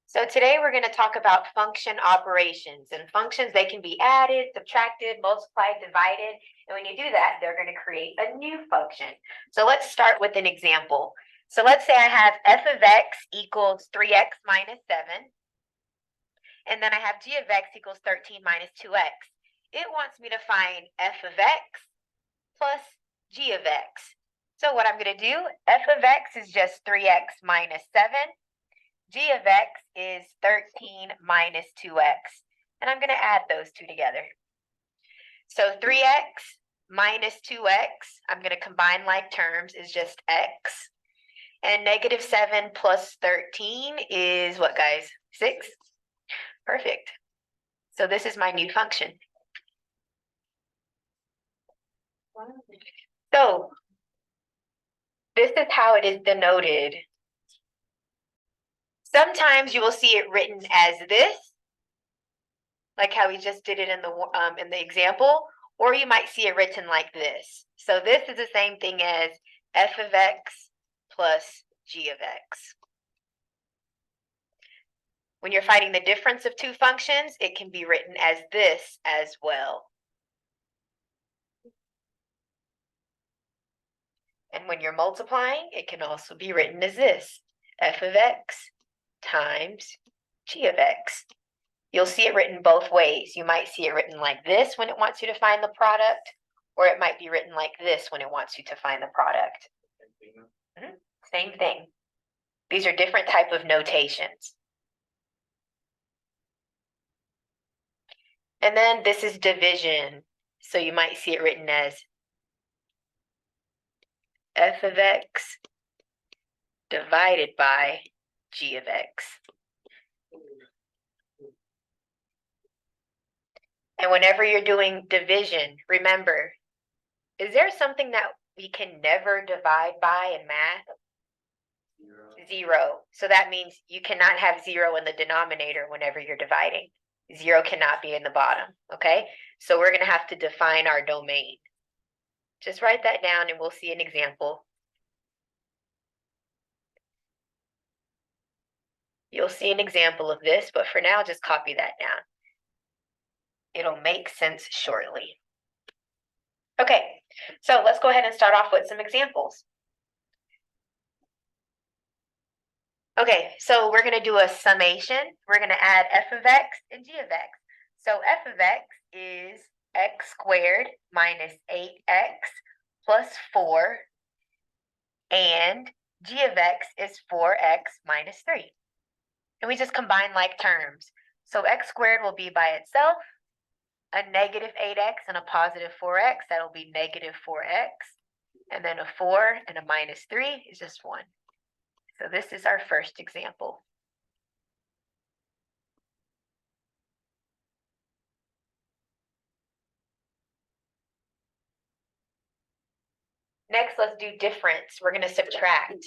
So today we're going to talk about function operations, and functions, they can be added, subtracted, multiplied, divided. And when you do that, they're going to create a new function. So let's start with an example. So let's say I have f of x equals 3x minus 7. And then I have g of x equals 13 minus 2x. It wants me to find f of x plus g of x. So what I'm going to do, f of x is just 3x minus 7. G of x is 13 minus 2x. And I'm going to add those two together. So 3x minus 2x, I'm going to combine like terms, is just x. And negative 7 plus 13 is what, guys? 6? Perfect. So this is my new function. So this is how it is denoted. Sometimes you will see it written as this, like how we just did it in the example, or you might see it written like this. So this is the same thing as f of x plus g of x. When you're finding the difference of two functions, it can be written as this as well. And when you're multiplying, it can also be written as this, f of x times g of x. You'll see it written both ways. You might see it written like this when it wants you to find the product, or it might be written like this when it wants you to find the product. Same thing. These are different type of notations. And then this is division. So you might see it written as f of x divided by g of x. And whenever you're doing division, remember, is there something that we can never divide by in math? Zero. So that means you cannot have 0 in the denominator whenever you're dividing. 0 cannot be in the bottom, okay? So we're going to have to define our domain. Just write that down and we'll see an example. You'll see an example of this, but for now, just copy that down. It'll make sense shortly. Okay, so let's go ahead and start off with some examples. Okay, so we're going to do a summation. We're going to add f of x and g of x. So f of x is x squared minus 8x plus 4, and g of x is 4x minus 3. And we just combine like terms. So x squared will be by itself, a negative 8x and a positive 4x, that'll be negative 4x, and then a 4 and a minus 3 is just 1. So this is our first example. Next, let's do difference. We're going to subtract.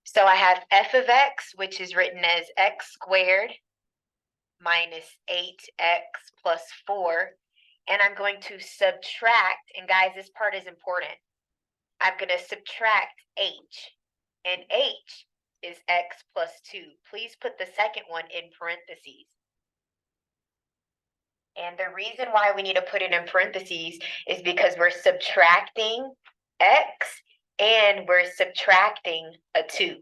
So I have f of x, which is written as x squared minus 8x plus 4. And I'm going to subtract, and guys, this part is important. I'm going to subtract h, and h is x plus 2. Please put the second one in parentheses. And the reason why we need to put it in parentheses is because we're subtracting x and we're subtracting a 2.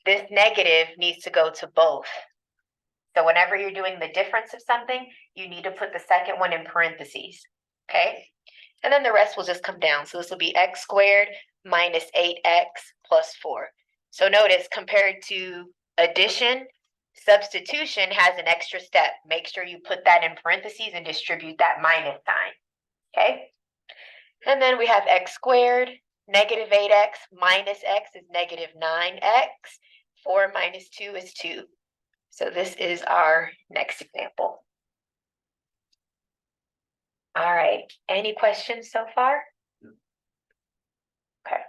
This negative needs to go to both. So whenever you're doing the difference of something, you need to put the second one in parentheses, okay? And then the rest will just come down. So this will be x squared minus 8x plus 4. So notice, compared to addition, substitution has an extra step. Make sure you put that in parentheses and distribute that minus sign, okay? And then we have x squared, negative 8x minus x is negative 9x. 4 minus 2 is 2. So this is our next example. All right, any questions so far? Okay.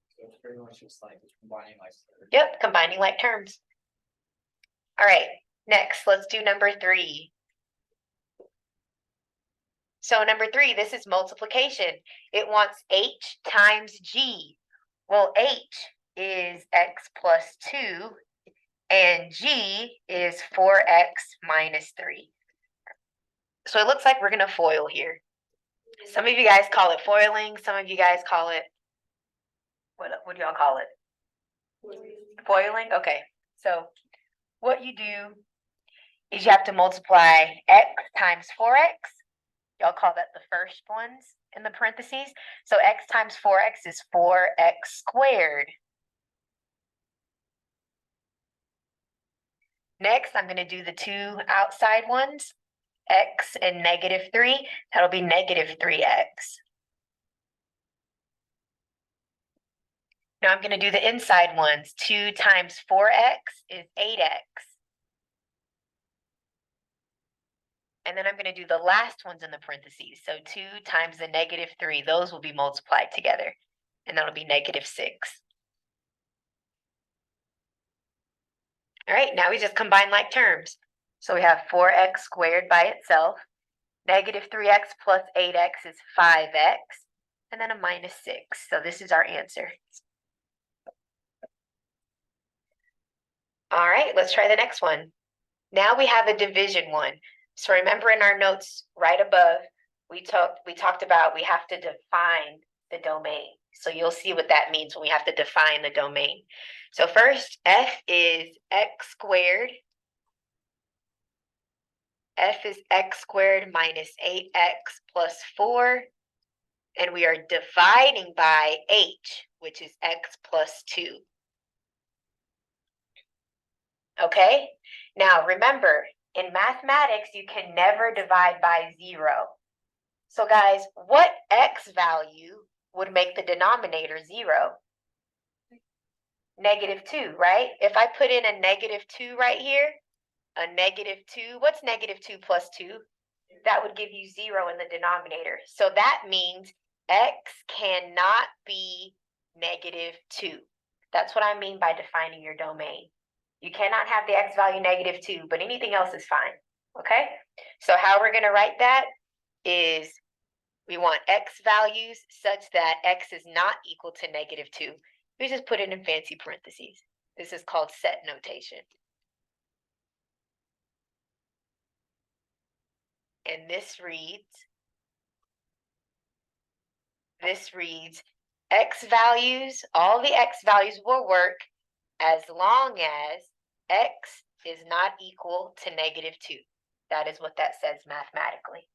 So it's pretty much just like combining like. Yep, combining like terms. All right, next, let's do number 3. So number 3, this is multiplication. It wants h times g. Well, h is x plus 2, and G is 4x minus 3. So it looks like we're going to FOIL here. Some of you guys call it foiling. Some of you guys call it, what do y'all call it? Foiling? Okay. So what you do is you have to multiply x times 4x. Y'all call that the first ones in the parentheses. So x times 4x is 4x squared. Next, I'm going to do the two outside ones, x and negative 3. That'll be negative 3x. Now I'm going to do the inside ones. 2 times 4x is 8x. And then I'm going to do the last ones in the parentheses. So 2 times the negative 3, those will be multiplied together. And that'll be negative 6. All right, now we just combine like terms. So we have 4x squared by itself. Negative 3x plus 8x is 5x. And then a minus 6. So this is our answer. All right, let's try the next one. Now we have a division one. So remember in our notes right above, we talked about we have to define the domain. So you'll see what that means when we have to define the domain. So first, f is x squared. F is x squared minus 8x plus 4. And we are dividing by h, which is x plus 2. Okay? Now remember, in mathematics, you can never divide by 0. So guys, what x value would make the denominator 0? Negative 2, right? If I put in a negative 2 right here, a negative 2, what's negative 2 plus 2? That would give you 0 in the denominator. So that means x cannot be negative 2. That's what I mean by defining your domain. You cannot have the x value negative 2, but anything else is fine, okay? So how we're going to write that is we want x values such that x is not equal to negative 2. We just put it in fancy parentheses. This is called set notation. And this reads x values, all the x values will work as long as x is not equal to negative 2. That is what that says mathematically.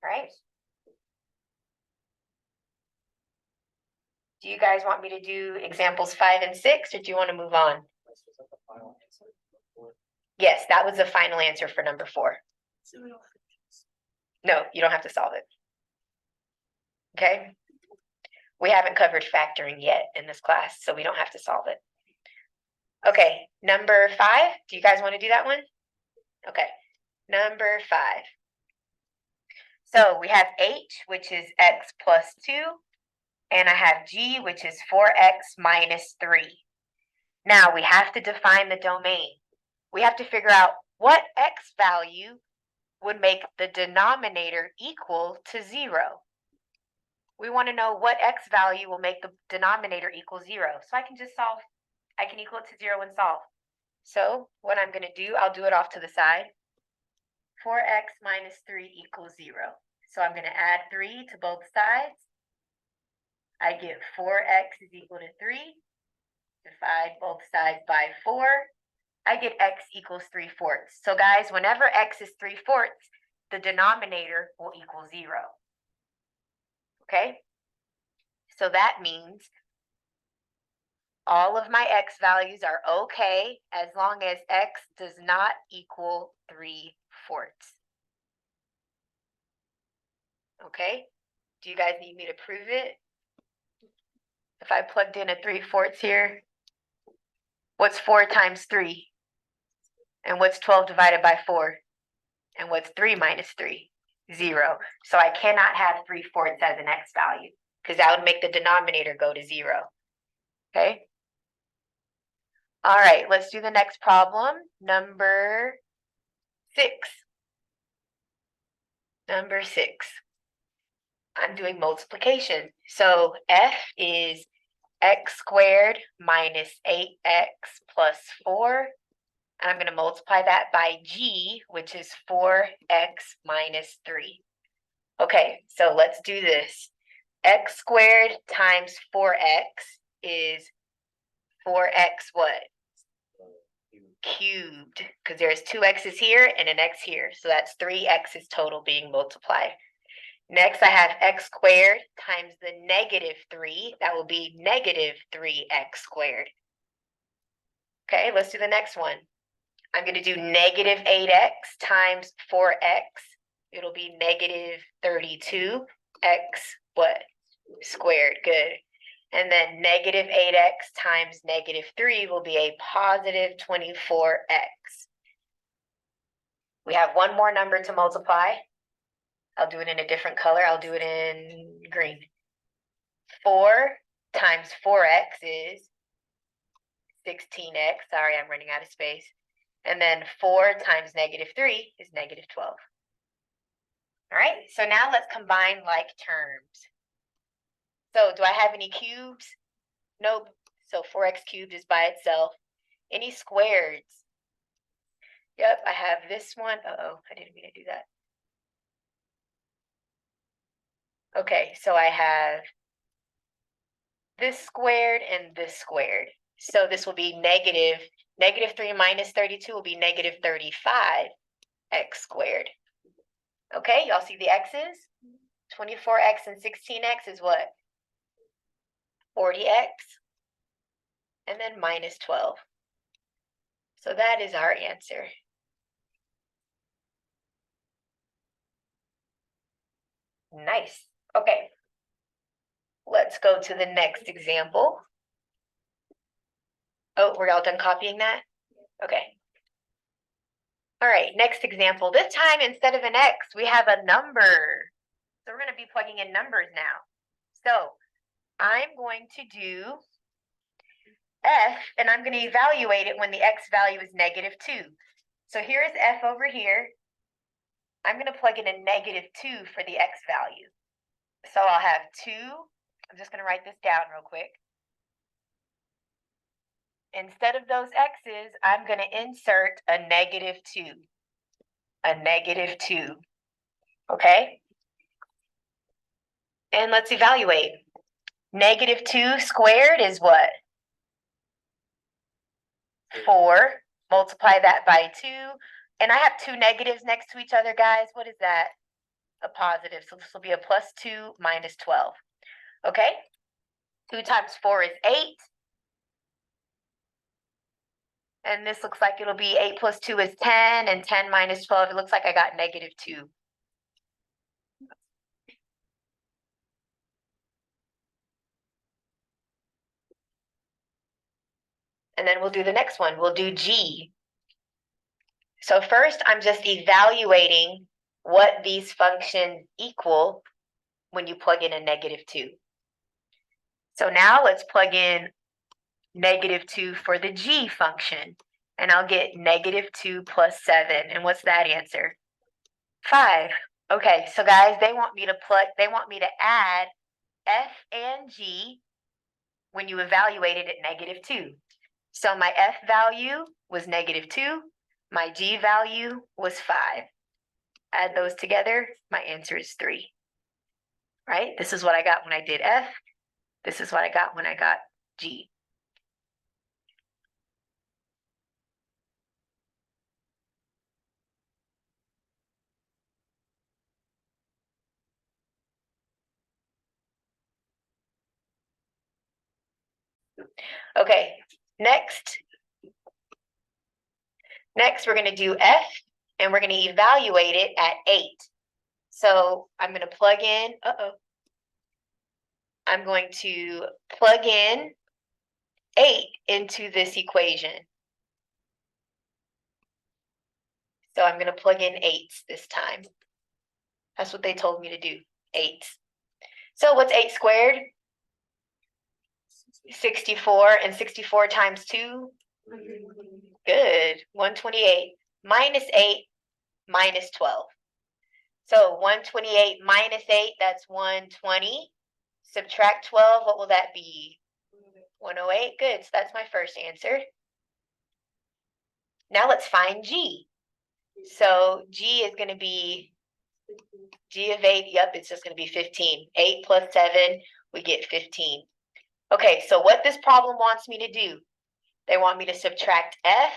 All right? Do you guys want me to do examples 5 and 6, or do you want to move on? This was like the final answer before. Yes, that was the final answer for number 4. No, you don't have to solve it. Okay? We haven't covered factoring yet in this class, so we don't have to solve it. Okay, number 5. Do you guys want to do that one? Okay, number 5. So we have h, which is x plus 2, and I have g, which is 4x minus 3. Now we have to define the domain. We have to figure out what x value would make the denominator equal to 0. We want to know what x value will make the denominator equal 0. So I can just solve, I can equal it to 0 and solve. So what I'm going to do, I'll do it off to the side. 4x minus 3 equals 0. So I'm going to add 3 to both sides. I get 4x is equal to 3. Divide both sides by 4. I get x equals 3/4. So guys, whenever x is 3/4, the denominator will equal 0. Okay? So that means all of my x values are okay as long as x does not equal 3/4. Okay? Do you guys need me to prove it? If I plugged in a 3/4 here, what's 4 times 3? And what's 12 divided by 4? And what's 3 minus 3? 0. So I cannot have 3/4 as an x value because that would make the denominator go to 0. Okay? All right, let's do the next problem. Number 6. Number 6. I'm doing multiplication. So f is x squared minus 8x plus 4. And I'm going to multiply that by g, which is 4x minus 3. Okay, so let's do this. X squared times 4x is 4x what? Cubed, because there's 2 x's here and an x here. So that's 3 x's total being multiplied. Next, I have x squared times the negative 3. That will be negative 3x squared. Okay, let's do the next one. I'm going to do negative 8x times 4x. It'll be negative 32x what? Squared. Good. And then negative 8x times negative 3 will be a positive 24x. We have one more number to multiply. I'll do it in a different color. I'll do it in green. 4 times 4x is 16x. Sorry, I'm running out of space. And then 4 times negative 3 is negative 12. All right, so now let's combine like terms. So do I have any cubes? Nope. So 4x cubed is by itself. Any squareds? Yep, I have this one. Uh-oh, I didn't mean to do that. Okay, so I have this squared and this squared. So this will be negative 3 minus 32 will be negative 35x squared. Okay, y'all see the x's? 24x and 16x is what? 40x. And then minus 12. So that is our answer. Nice. Okay. Let's go to the next example. Oh, we're all done copying that? Okay. All right, next example. This time, instead of an x, we have a number. So we're going to be plugging in numbers now. So I'm going to do f, and I'm going to evaluate it when the x value is negative 2. So here is f over here. I'm going to plug in a negative 2 for the x value. So I'll have 2. I'm just going to write this down real quick. Instead of those x's, I'm going to insert a negative 2. A negative 2. Okay? And let's evaluate. Negative 2 squared is what? 4. Multiply that by 2. And I have 2 negatives next to each other, guys. What is that? A positive. So this will be a plus 2 minus 12. Okay? 2 times 4 is 8. And this looks like it'll be 8 plus 2 is 10. And 10 minus 12, it looks like I got negative 2. And then we'll do the next one. We'll do G. So first, I'm just evaluating what these functions equal when you plug in a negative 2. So now let's plug in negative 2 for the G function. And I'll get negative 2 plus 7. And what's that answer? 5. Okay, so guys, they want me to add F and G when you evaluate it at negative 2. So my F value was negative 2. My G value was 5. Add those together, my answer is 3. Right? This is what I got when I did F. This is what I got when I got G. Okay, next we're going to do F, and we're going to evaluate it at 8. So I'm going to plug in, I'm going to plug in 8 into this equation. So I'm going to plug in 8s this time. That's what they told me to do, 8s. So what's 8 squared? 64, and 64 times 2? Good, 128. Minus 8, minus 12. So 128 minus 8, that's 120. Subtract 12, what will that be? 108, good, so that's my first answer. Now let's find G. So G is gonna be, G of 8, yep, it's just gonna be 15. 8 plus 7, we get 15. Okay, so what this problem wants me to do, they want me to subtract F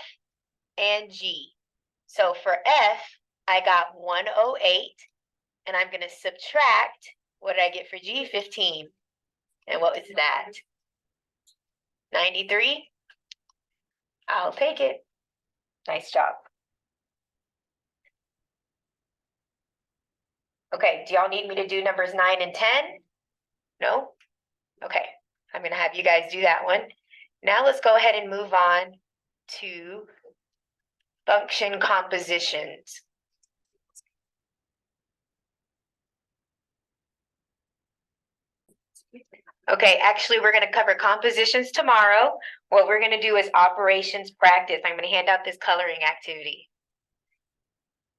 and G. So for F, I got 108, and I'm gonna subtract, what did I get for G? 15. And what is that? 93? I'll take it. Nice job. Okay, do y'all need me to do numbers 9 and 10? No? Okay, I'm gonna have you guys do that one. Now let's go ahead and move on to function compositions. Okay, actually, we're gonna cover compositions tomorrow. What we're gonna do is operations practice. I'm gonna hand out this coloring activity.